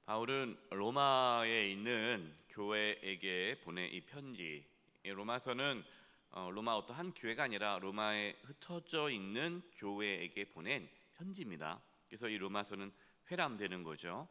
바울은 로마에 있는 교회에게 보낸 이 편지, 이 로마서는 로마 어떤 한 교회가 아니라 로마에 흩어져 있는 교회에게 보낸 편지입니다. 그래서 이 로마서는 회람되는 거죠.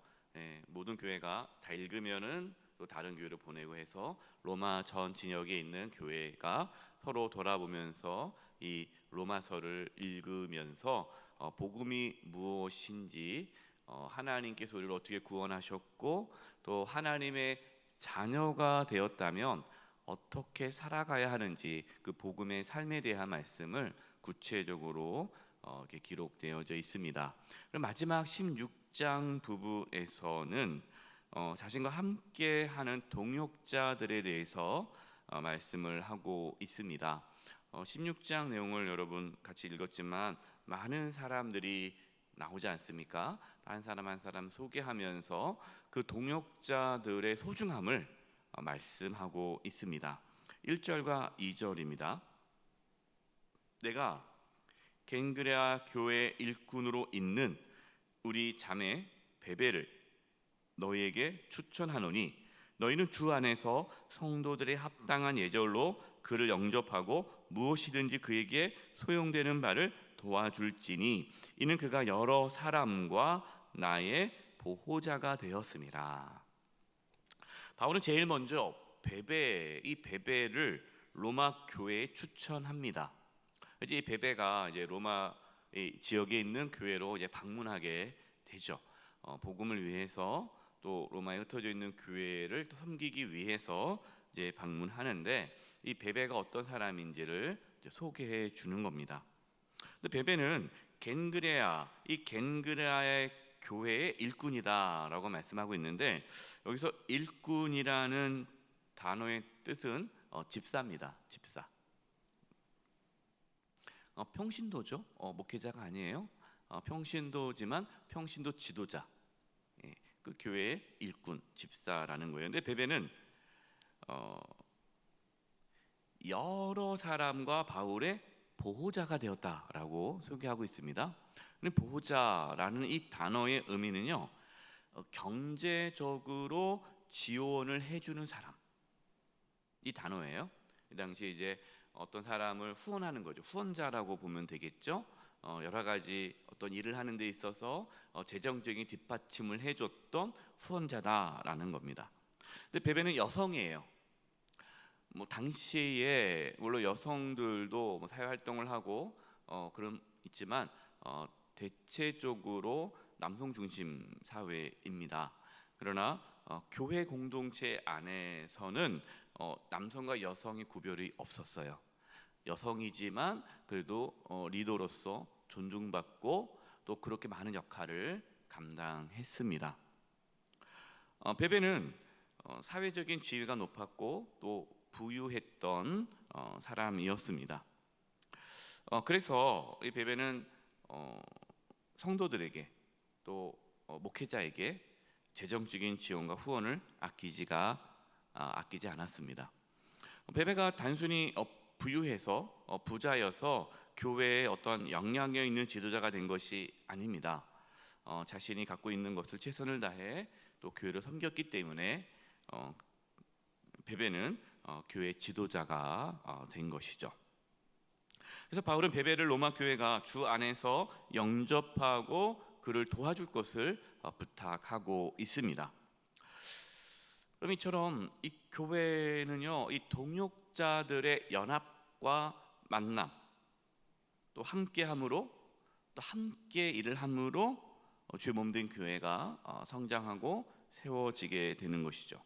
모든 교회가 다 읽으면은 또 다른 교회로 보내고 해서 로마 전 진역에 있는 교회가 서로 돌아보면서 이 로마서를 읽으면서 복음이 무엇인지, 하나님께서 우리를 어떻게 구원하셨고 또 하나님의 자녀가 되었다면 어떻게 살아가야 하는지, 그 복음의 삶에 대한 말씀을 구체적으로 이렇게 기록되어져 있습니다. 그럼 마지막 16장 부분에서는 자신과 함께하는 동역자들에 대해서 말씀을 하고 있습니다. 16장 내용을 여러분 같이 읽었지만 많은 사람들이 나오지 않습니까? 한 사람 한 사람 소개하면서 그 동역자들의 소중함을 말씀하고 있습니다. 1절과 2절입니다. 내가 겐그레아 교회 일꾼으로 있는 우리 자매 베베를 너희에게 추천하노니 너희는 주 안에서 성도들의 합당한 예절로 그를 영접하고 무엇이든지 그에게 소용되는 바를 도와줄지니 이는 그가 여러 사람과 나의 보호자가 되었음이라. 바울은 제일 먼저 이 베베를 로마 교회에 추천합니다. 이제 이 베베가 이제 로마 지역에 있는 교회로 이제 방문하게 되죠. 복음을 위해서 또 로마에 흩어져 있는 교회를 또 섬기기 위해서 이제 방문하는데, 이 베베가 어떤 사람인지를 소개해 주는 겁니다. 근데 베베는 이 겐그레아의 교회의 일꾼이다라고 말씀하고 있는데, 여기서 일꾼이라는 단어의 뜻은 집사입니다. 집사. 평신도죠. 목회자가 아니에요. 평신도지만 평신도 지도자. 그 교회의 일꾼, 집사라는 거예요. 근데 베베는 여러 사람과 바울의 보호자가 되었다라고 소개하고 있습니다. 근데 보호자라는 이 단어의 의미는요, 경제적으로 지원을 해주는 사람, 이 단어예요. 이 당시에 이제 어떤 사람을 후원하는 거죠. 후원자라고 보면 되겠죠. 여러 가지 어떤 일을 하는 데 있어서 재정적인 뒷받침을 해줬던 후원자다라는 겁니다. 근데 베베는 여성이에요. 당시에 물론 여성들도 사회 활동을 하고 그런 있지만 대체적으로 남성 중심 사회입니다. 그러나 교회 공동체 안에서는 남성과 여성의 구별이 없었어요. 여성이지만 그래도 리더로서 존중받고 또 그렇게 많은 역할을 감당했습니다. 베베는 사회적인 지위가 높았고 또 부유했던 사람이었습니다. 그래서 이 베베는 성도들에게 또 목회자에게 재정적인 지원과 후원을 아끼지 않았습니다. 베베가 단순히 부유해서 부자여서 교회에 어떤 영향력 있는 지도자가 된 것이 아닙니다. 자신이 갖고 있는 것을 최선을 다해 또 교회를 섬겼기 때문에 베베는 교회 지도자가 된 것이죠. 그래서 바울은 베베를 로마 교회가 주 안에서 영접하고 그를 도와줄 것을 부탁하고 있습니다. 그럼 이처럼 이 교회는요, 이 동역자들의 연합과 만남, 또 함께함으로, 또 함께 일을 함으로 주의 몸된 교회가 성장하고 세워지게 되는 것이죠.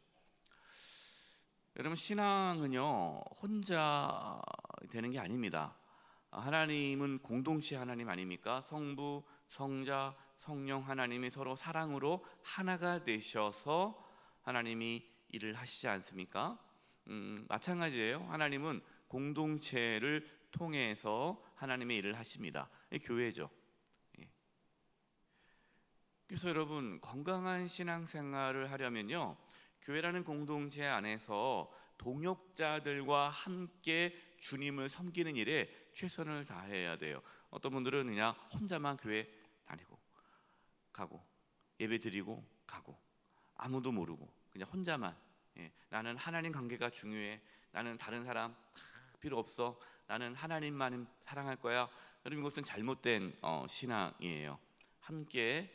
여러분, 신앙은요 혼자 되는 게 아닙니다. 하나님은 공동체 하나님 아닙니까? 성부, 성자, 성령 하나님이 서로 사랑으로 하나가 되셔서 하나님이 일을 하시지 않습니까? 마찬가지예요. 하나님은 공동체를 통해서 하나님의 일을 하십니다. 교회죠. 그래서 여러분, 건강한 신앙생활을 하려면요, 교회라는 공동체 안에서 동역자들과 함께 주님을 섬기는 일에 최선을 다해야 돼요. 어떤 분들은 그냥 혼자만 교회 다니고 가고 예배 드리고 가고, 아무도 모르고 그냥 혼자만, 나는 하나님 관계가 중요해, 나는 다른 사람 필요 없어, 나는 하나님만 사랑할 거야. 여러분, 이것은 잘못된 신앙이에요. 함께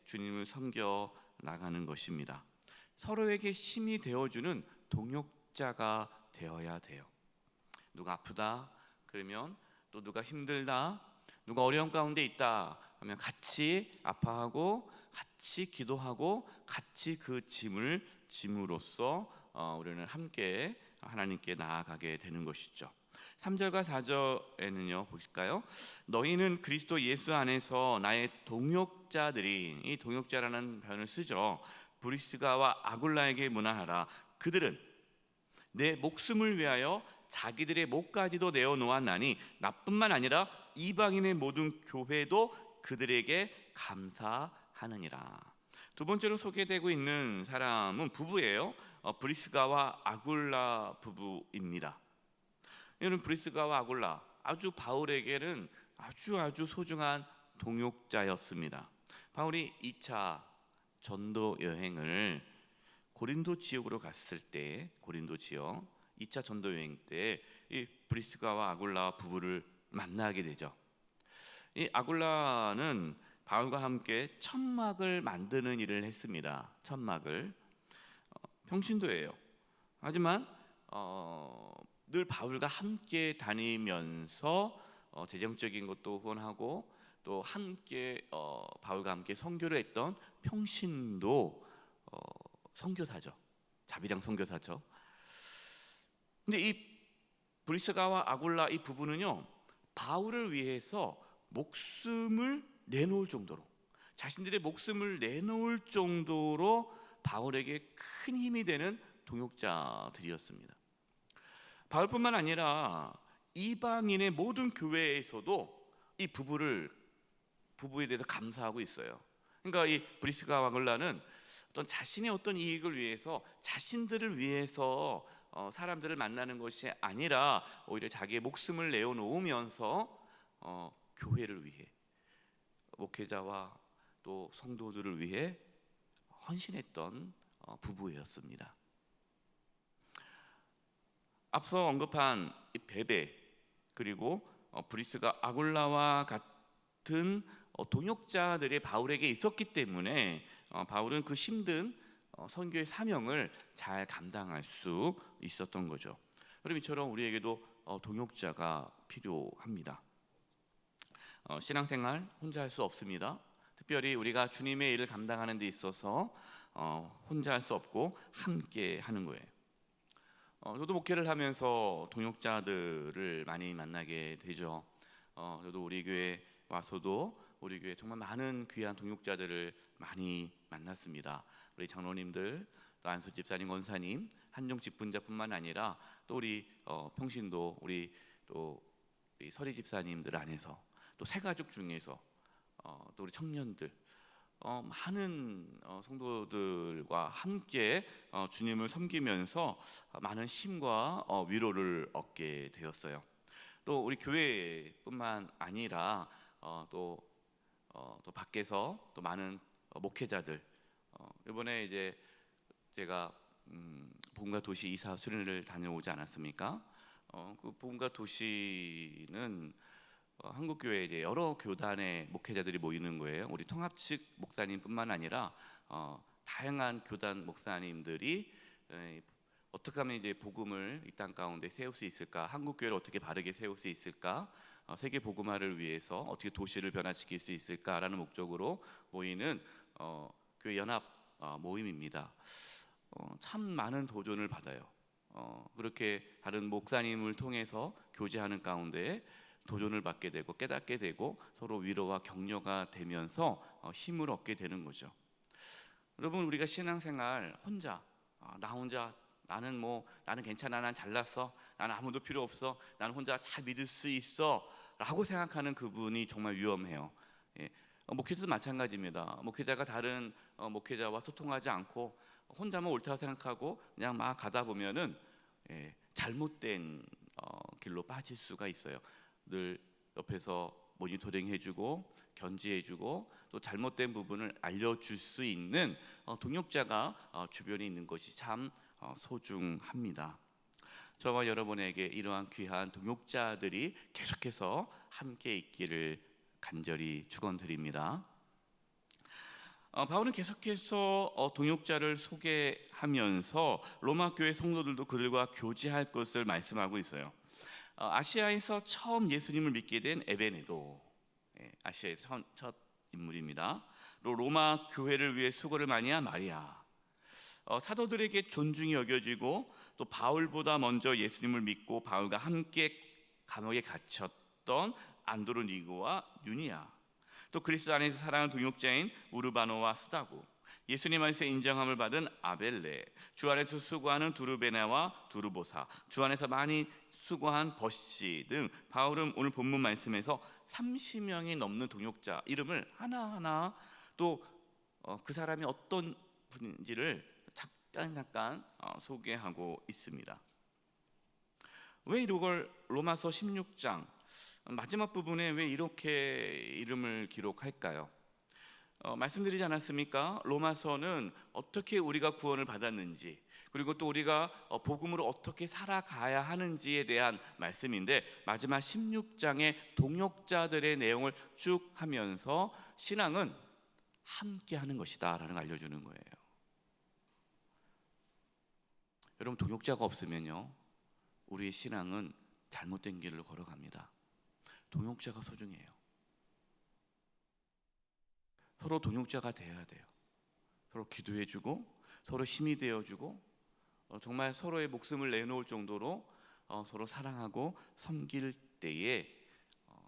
주님을 섬겨 나가는 것입니다. 서로에게 힘이 되어주는 동역자가 되어야 돼요. 누가 아프다 그러면, 또 누가 힘들다, 누가 어려움 가운데 있다 하면 같이 아파하고 같이 기도하고 같이 그 짐을 짐으로써 우리는 함께 하나님께 나아가게 되는 것이죠. 3절과 4절에는요 보실까요? 너희는 그리스도 예수 안에서 나의 동역자들이, 이 동역자라는 표현을 쓰죠. 브리스가와 아굴라에게 문안하라. 그들은 내 목숨을 위하여 자기들의 목까지도 내어놓았나니 나뿐만 아니라 이방인의 모든 교회도 그들에게 감사하느니라. 두 번째로 소개되고 있는 사람은 부부예요. 브리스가와 아굴라 부부입니다. 이는 브리스가와 아굴라, 아주 바울에게는 아주 소중한 동역자였습니다. 바울이 2차 전도 여행을 고린도 지역으로 갔을 때, 고린도 지역 2차 전도 여행 때 이 브리스가와 아굴라 부부를 만나게 되죠. 이 아굴라는 바울과 함께 천막을 만드는 일을 했습니다. 천막을, 평신도예요. 하지만 늘 바울과 함께 다니면서 재정적인 것도 후원하고 또 함께 바울과 함께 선교를 했던 평신도 선교사죠. 자비랑 선교사죠. 근데 이 브리스가와 아굴라 이 부부는요, 바울을 위해서 목숨을 내놓을 정도로, 자신들의 목숨을 내놓을 정도로 바울에게 큰 힘이 되는 동역자들이었습니다. 바울뿐만 아니라 이방인의 모든 교회에서도 이 부부에 대해서 감사하고 있어요. 그러니까 이 브리스가와 아굴라는 자신의 어떤 이익을 위해서, 자신들을 위해서 사람들을 만나는 것이 아니라 오히려 자기의 목숨을 내어놓으면서 교회를 위해, 목회자와 또 성도들을 위해 헌신했던 부부였습니다. 앞서 언급한 이 베베, 그리고 브리스가 아굴라와 같은 동역자들이 바울에게 있었기 때문에 바울은 그 힘든 선교의 사명을 잘 감당할 수 있었던 거죠. 여러분, 이처럼 우리에게도 동역자가 필요합니다. 신앙생활 혼자 할 수 없습니다. 특별히 우리가 주님의 일을 감당하는 데 있어서 혼자 할 수 없고 함께 하는 거예요. 저도 목회를 하면서 동역자들을 많이 만나게 되죠. 저도 우리 교회 와서도 우리 교회 정말 많은 귀한 동역자들을 많이 만났습니다. 우리 장로님들, 또 안수 집사님, 원사님, 한종 직분자뿐만 아니라 또 우리 평신도 우리 서리 집사님들 안에서, 또 새가족 중에서 또 우리 청년들, 많은 성도들과 함께 주님을 섬기면서 많은 힘과 위로를 얻게 되었어요. 또 우리 교회뿐만 아니라 또 밖에서 또 많은 목회자들, 이번에 이제 제가 복음과 도시 이사 수련회를 다녀오지 않았습니까? 그 복음과 도시는 한국 교회에 이제 여러 교단의 목회자들이 모이는 거예요. 우리 통합 측 목사님뿐만 아니라 다양한 교단 목사님들이 어떻게 하면 이제 복음을 이 땅 가운데 세울 수 있을까? 한국 교회를 어떻게 바르게 세울 수 있을까? 세계 복음화를 위해서 어떻게 도시를 변화시킬 수 있을까라는 목적으로 모이는 교회 연합 모임입니다. 참 많은 도전을 받아요. 그렇게 다른 목사님을 통해서 교제하는 가운데 도전을 받게 되고 깨닫게 되고 서로 위로와 격려가 되면서 힘을 얻게 되는 거죠. 여러분, 우리가 신앙생활 혼자, 나는 괜찮아, 난 잘났어, 나는 아무도 필요 없어, 나는 혼자 잘 믿을 수 있어 라고 생각하는 그분이 정말 위험해요. 목회자도 마찬가지입니다. 목회자가 다른 목회자와 소통하지 않고 혼자만 옳다고 생각하고 그냥 막 가다 보면은 잘못된 길로 빠질 수가 있어요. 늘 옆에서 모니터링해주고 견지해주고 또 잘못된 부분을 알려줄 수 있는 동역자가 주변에 있는 것이 참 소중합니다. 저와 여러분에게 이러한 귀한 동역자들이 계속해서 함께 있기를 간절히 축원드립니다. 바울은 계속해서 동역자를 소개하면서 로마 교회 성도들도 그들과 교제할 것을 말씀하고 있어요. 아시아에서 처음 예수님을 믿게 된 에베네도, 아시아에서 첫 인물입니다. 또 로마 교회를 위해 수고를 많이 한 마리아, 사도들에게 존중이 여겨지고 또 바울보다 먼저 예수님을 믿고 바울과 함께 감옥에 갇혔던 안드로니고와 유니아, 또 그리스도 안에서 사랑하는 동역자인 우르바노와 스다고, 예수님 안에서 인정함을 받은 아벨레, 주 안에서 수고하는 두르베나와 두르보사, 주 안에서 많이 수고한 버시 등 바울은 오늘 본문 말씀에서 30명이 넘는 동역자 이름을 하나하나 또 그 사람이 어떤 분인지를 잠깐 소개하고 있습니다. 왜 이걸 로마서 16장 마지막 부분에 왜 이렇게 이름을 기록할까요? 말씀드리지 않았습니까? 로마서는 어떻게 우리가 구원을 받았는지, 그리고 또 우리가 복음으로 어떻게 살아가야 하는지에 대한 말씀인데, 마지막 16장의 동역자들의 내용을 쭉 하면서 신앙은 함께 하는 것이다 라는 걸 알려주는 거예요. 여러분, 동역자가 없으면요, 우리의 신앙은 잘못된 길을 걸어갑니다. 동역자가 소중해요. 서로 동역자가 되어야 돼요. 서로 기도해주고 서로 힘이 되어주고 정말 서로의 목숨을 내놓을 정도로 서로 사랑하고 섬길 때에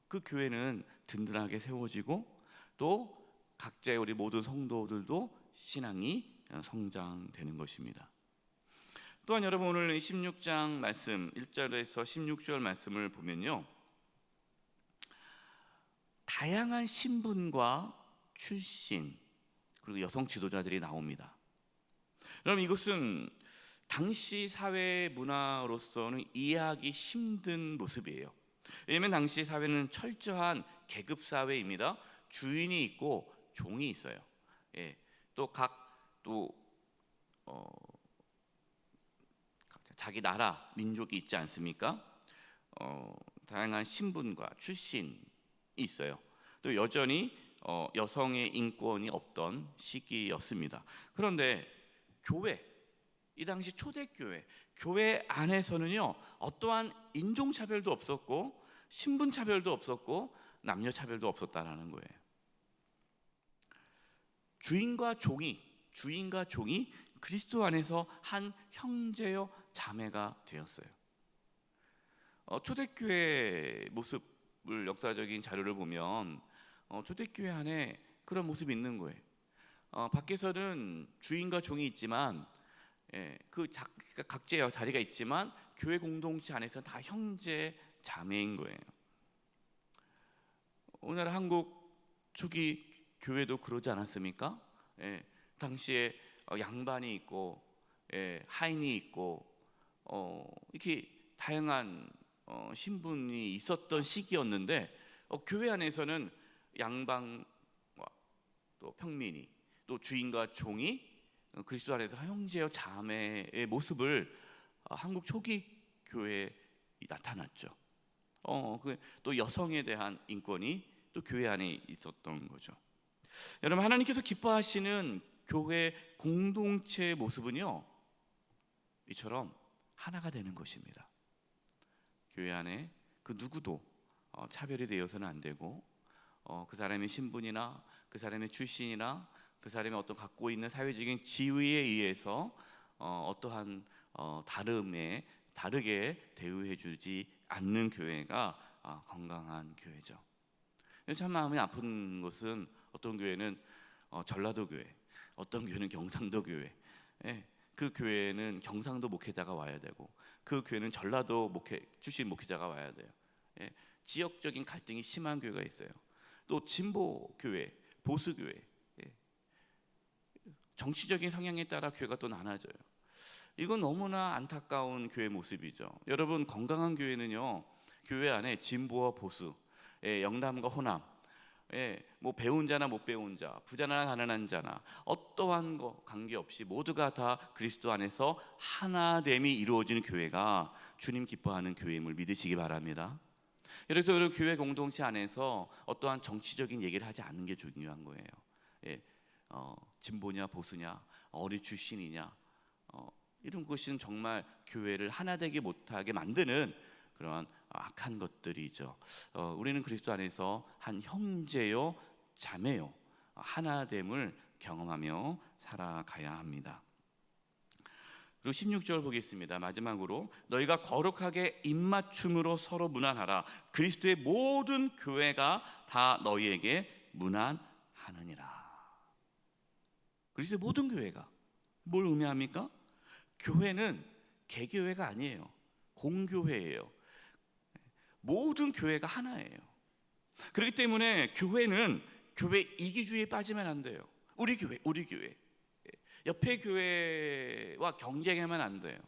그 교회는 든든하게 세워지고 또 각자의 우리 모든 성도들도 신앙이 성장되는 것입니다. 또한 여러분, 오늘 16장 말씀 1절에서 16절 말씀을 보면요, 다양한 신분과 출신 그리고 여성 지도자들이 나옵니다. 여러분, 이것은 당시 사회 문화로서는 이해하기 힘든 모습이에요. 왜냐하면 당시 사회는 철저한 계급 사회입니다. 주인이 있고 종이 있어요. 자기 나라 민족이 있지 않습니까? 다양한 신분과 출신이 있어요. 또 여전히 여성의 인권이 없던 시기였습니다. 그런데 교회, 이 당시 초대교회, 교회 안에서는요, 어떠한 인종차별도 없었고 신분차별도 없었고 남녀차별도 없었다라는 거예요. 주인과 종이 그리스도 안에서 한 형제요 자매가 되었어요. 초대교회 모습을, 역사적인 자료를 보면 초대교회 안에 그런 모습이 있는 거예요. 밖에서는 주인과 종이 있지만 각자의 자리가 있지만 교회 공동체 안에서는 다 형제 자매인 거예요. 오늘 한국 초기 교회도 그러지 않았습니까? 당시에 양반이 있고 하인이 있고 이렇게 다양한 신분이 있었던 시기였는데, 교회 안에서는 양반과 또 평민이, 또 주인과 종이 그리스도 안에서 형제여 자매의 모습을 한국 초기 교회에 나타났죠. 또 여성에 대한 인권이 또 교회 안에 있었던 거죠. 여러분, 하나님께서 기뻐하시는 교회 공동체의 모습은요, 이처럼 하나가 되는 것입니다. 교회 안에 그 누구도 차별이 되어서는 안 되고, 그 사람의 신분이나 그 사람의 출신이나 그 사람이 어떤 갖고 있는 사회적인 지위에 의해서 어떠한 다르게 대우해주지 않는 교회가 건강한 교회죠. 참 마음이 아픈 것은 어떤 교회는 전라도 교회, 어떤 교회는 경상도 교회, 그 교회는 경상도 목회자가 와야 되고 그 교회는 전라도 출신 목회자가 와야 돼요. 지역적인 갈등이 심한 교회가 있어요. 또 진보 교회, 보수 교회, 정치적인 성향에 따라 교회가 또 나눠져요. 이건 너무나 안타까운 교회 모습이죠. 여러분, 건강한 교회는요, 교회 안에 진보와 보수, 영남과 호남, 뭐 배운 자나 못 배운 자, 부자나 가난한 자나 어떠한 거 관계없이 모두가 다 그리스도 안에서 하나됨이 이루어지는 교회가 주님 기뻐하는 교회임을 믿으시기 바랍니다. 그래서 우리 교회 공동체 안에서 어떠한 정치적인 얘기를 하지 않는 게 중요한 거예요. 진보냐 보수냐, 어리 출신이냐, 이런 것은 정말 교회를 하나 되게 못하게 만드는 그러한 악한 것들이죠. 우리는 그리스도 안에서 한 형제요 자매요 하나됨을 경험하며 살아가야 합니다. 그리고 16절 보겠습니다. 마지막으로 너희가 거룩하게 입맞춤으로 서로 문안하라. 그리스도의 모든 교회가 다 너희에게 문안하느니라. 그리스도의 모든 교회가 뭘 의미합니까? 교회는 개교회가 아니에요. 공교회예요. 모든 교회가 하나예요. 그렇기 때문에 교회는 교회 이기주의에 빠지면 안 돼요. 우리 교회, 우리 교회. 옆에 교회와 경쟁하면 안 돼요.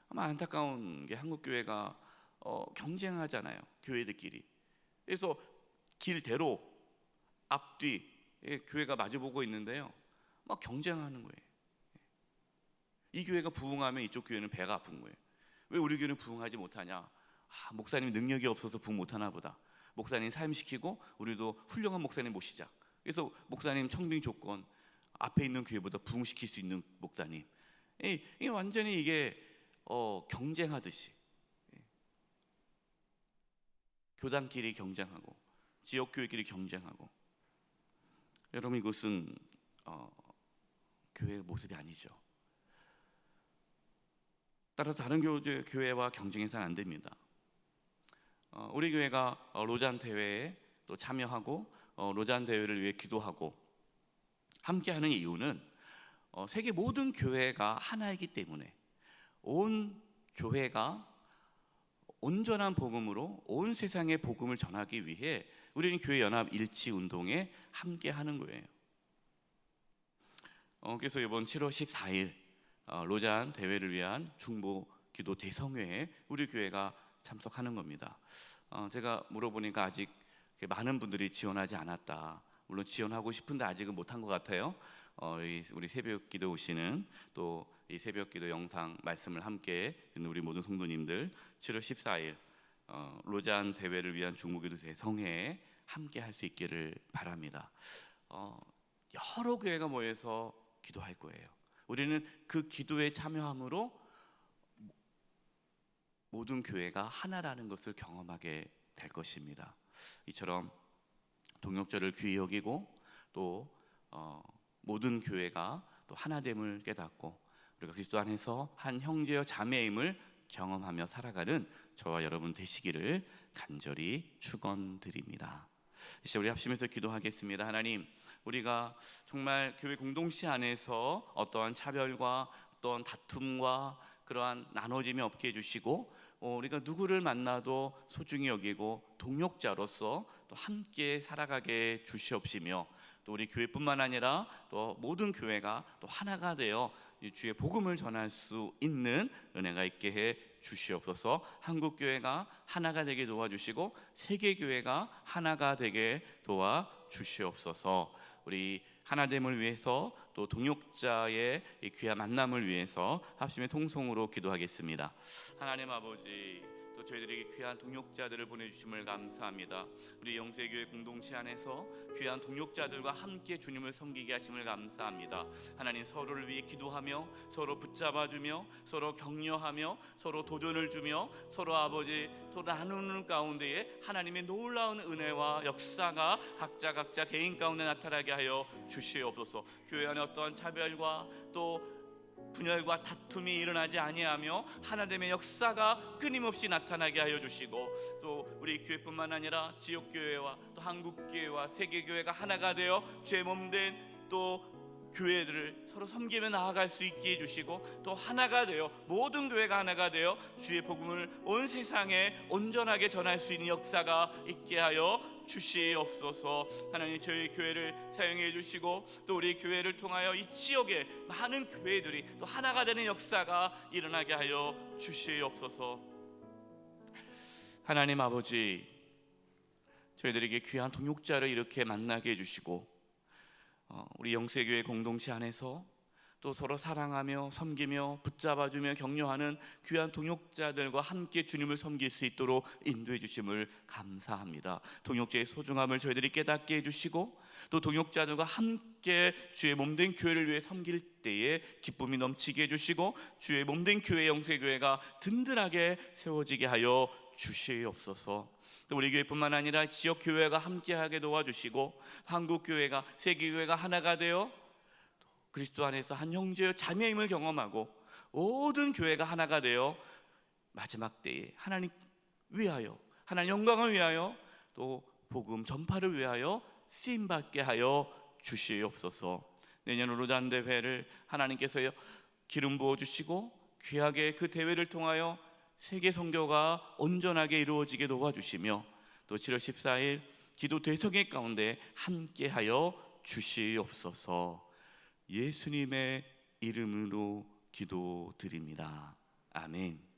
아마 안타까운 게 한국 교회가 경쟁하잖아요. 교회들끼리. 그래서 길대로 앞뒤 교회가 마주보고 있는데요. 막 경쟁하는 거예요. 이 교회가 부흥하면 이쪽 교회는 배가 아픈 거예요. 왜 우리 교회는 부흥하지 못하냐? 목사님 능력이 없어서 부흥 못하나 보다. 목사님 사임시키고 우리도 훌륭한 목사님 모시자. 그래서 목사님 청빙 조건 앞에 있는 교회보다 부흥시킬 수 있는 목사님. 이게 완전히 이게 경쟁하듯이 교단끼리 경쟁하고 지역교회끼리 경쟁하고. 여러분 이것은 교회의 모습이 아니죠. 따라서 다른 교회와 경쟁해서는 안 됩니다. 우리 교회가 로잔 대회에 또 참여하고 로잔 대회를 위해 기도하고 함께하는 이유는 세계 모든 교회가 하나이기 때문에 온 교회가 온전한 복음으로 온 세상에 복음을 전하기 위해 우리는 교회 연합 일치 운동에 함께하는 거예요. 그래서 이번 7월 14일 로잔 대회를 위한 중보 기도 대성회에 우리 교회가 참석하는 겁니다. 제가 물어보니까 아직 많은 분들이 지원하지 않았다. 물론 지원하고 싶은데 아직은 못한 것 같아요. 우리 새벽 기도 오시는 또 이 새벽 기도 영상 말씀을 함께 듣는 우리 모든 성도님들 7월 14일 로잔 대회를 위한 중보 기도 대성회에 함께 할 수 있기를 바랍니다. 여러 교회가 모여서 기도할 거예요. 우리는 그 기도에 참여함으로 모든 교회가 하나라는 것을 경험하게 될 것입니다. 이처럼 동역자를 귀히 여기고 또 모든 교회가 또 하나됨을 깨닫고 우리가 그리스도 안에서 한 형제여 자매임을 경험하며 살아가는 저와 여러분 되시기를 간절히 축원드립니다. 이제 우리 합심해서 기도하겠습니다. 하나님, 우리가 정말 교회 공동체 안에서 어떠한 차별과 어떠한 다툼과 그러한 나눠짐이 없게 해주시고 우리가 누구를 만나도 소중히 여기고 동역자로서 또 함께 살아가게 주시옵시며 또 우리 교회뿐만 아니라 또 모든 교회가 또 하나가 되어 주의 복음을 전할 수 있는 은혜가 있게 해 주시옵소서. 한국교회가 하나가 되게 도와주시고 세계교회가 하나가 되게 도와주시옵소서. 우리 하나됨을 위해서 또 동역자의 귀한 만남을 위해서 합심의 통성으로 기도하겠습니다. 하나님 아버지, 또 저희들에게 귀한 동역자들을 보내주심을 감사합니다. 우리 영세교회 공동체 안에서 귀한 동역자들과 함께 주님을 섬기게 하심을 감사합니다. 하나님, 서로를 위해 기도하며 서로 붙잡아주며 서로 격려하며 서로 도전을 주며 서로 아버지 또 나누는 가운데에 하나님의 놀라운 은혜와 역사가 각자 개인 가운데 나타나게 하여 주시옵소서. 교회 안에 어떠한 차별과 또 분열과 다툼이 일어나지 아니하며 하나님의 역사가 끊임없이 나타나게 하여 주시고 또 우리 교회뿐만 아니라 지역교회와 또 한국교회와 세계교회가 하나가 되어 죄 몸된 또 교회들을 서로 섬기며 나아갈 수 있게 해주시고 또 하나가 되어 모든 교회가 하나가 되어 주의 복음을 온 세상에 온전하게 전할 수 있는 역사가 있게 하여 주시옵소서. 하나님, 저희 교회를 사용해 주시고 또 우리 교회를 통하여 이 지역의 많은 교회들이 또 하나가 되는 역사가 일어나게 하여 주시옵소서. 하나님 아버지, 저희들에게 귀한 동역자를 이렇게 만나게 해주시고 우리 영세교회 공동체 안에서 또 서로 사랑하며 섬기며 붙잡아주며 격려하는 귀한 동역자들과 함께 주님을 섬길 수 있도록 인도해 주심을 감사합니다. 동역자의 소중함을 저희들이 깨닫게 해주시고 또 동역자들과 함께 주의 몸된 교회를 위해 섬길 때에 기쁨이 넘치게 해주시고 주의 몸된 교회 영세교회가 든든하게 세워지게 하여 주시옵소서. 또 우리 교회뿐만 아니라 지역 교회가 함께하게 도와주시고 한국 교회가 세계 교회가 하나가 되어 그리스도 안에서 한 형제여 자매임을 경험하고 모든 교회가 하나가 되어 마지막 때에 하나님 위하여, 하나님 영광을 위하여 또 복음 전파를 위하여 쓰임받게 하여 주시옵소서. 내년 로잔 대회를 하나님께서 기름 부어주시고 귀하게 그 대회를 통하여 세계 선교가 온전하게 이루어지게 도와주시며 또 7월 14일 기도 대성회 가운데 함께하여 주시옵소서. 예수님의 이름으로 기도드립니다. 아멘.